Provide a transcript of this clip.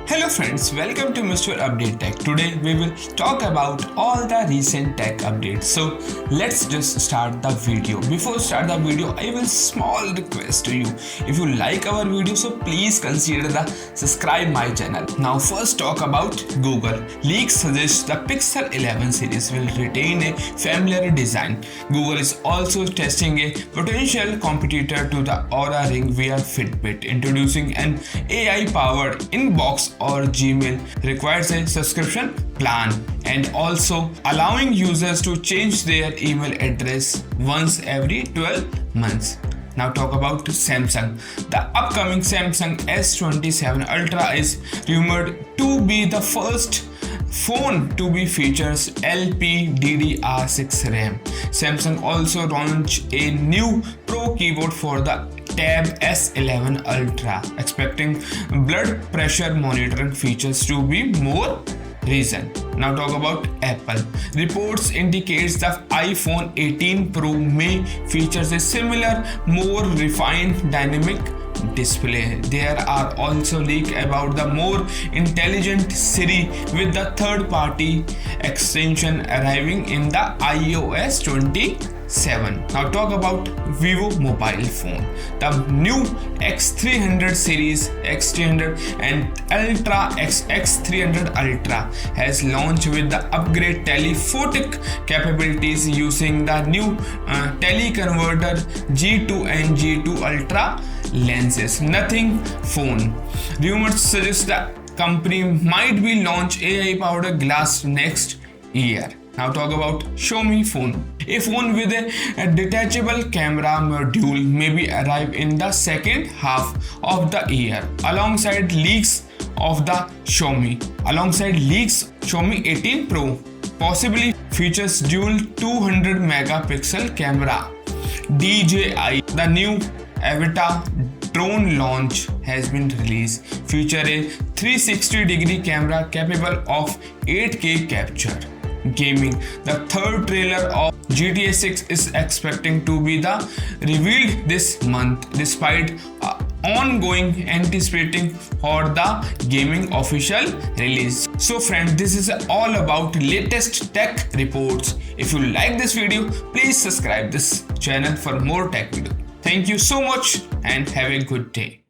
Hello friends, welcome to Mr. Update Tech. Today we will talk about all the recent tech updates. So let's just start the video. Before start the video, I will small request to you. If you like our video, so please consider the subscribe my channel. Now first talk about Google. Leaks suggest the Pixel 11 series will retain a familiar design. Google is also testing a potential competitor to the Aura Ring via Fitbit, introducing an AI-powered inbox or Gmail requires a subscription plan and also allowing users to change their email address once every 12 months. Now talk about Samsung. The upcoming Samsung S27 Ultra is rumored to be the first phone to be features LPDDR6 RAM. Samsung also launched a new Pro keyboard for the Tab S11 Ultra, expecting blood pressure monitoring features to be more recent. Now talk about Apple. Reports indicates the iPhone 18 Pro may features a similar, more refined dynamic display. There are also leaks about the more intelligent Siri with the third-party extension arriving in the iOS 27. Now talk about Vivo mobile phone. The new X300 series, X300 and Ultra X300 Ultra has launched with the upgrade telephotic capabilities using the new teleconverter G2 and G2 Ultra lenses. Nothing phone. Rumors suggest the company might be launch AI-powered glass next year. Now talk about Xiaomi phone. A phone with a detachable camera module may be arrive in the second half of the year alongside leaks Xiaomi 18 Pro possibly features dual 200 megapixel camera. DJI, the new Avatar drone launch has been released, feature a 360-degree camera capable of 8K capture. Gaming. The third trailer of GTA 6 is expecting to be revealed this month, despite ongoing anticipating for the gaming official release. So friends, this is all about latest tech reports. If you like this video, please subscribe this channel for more tech videos. Thank you so much and have a good day.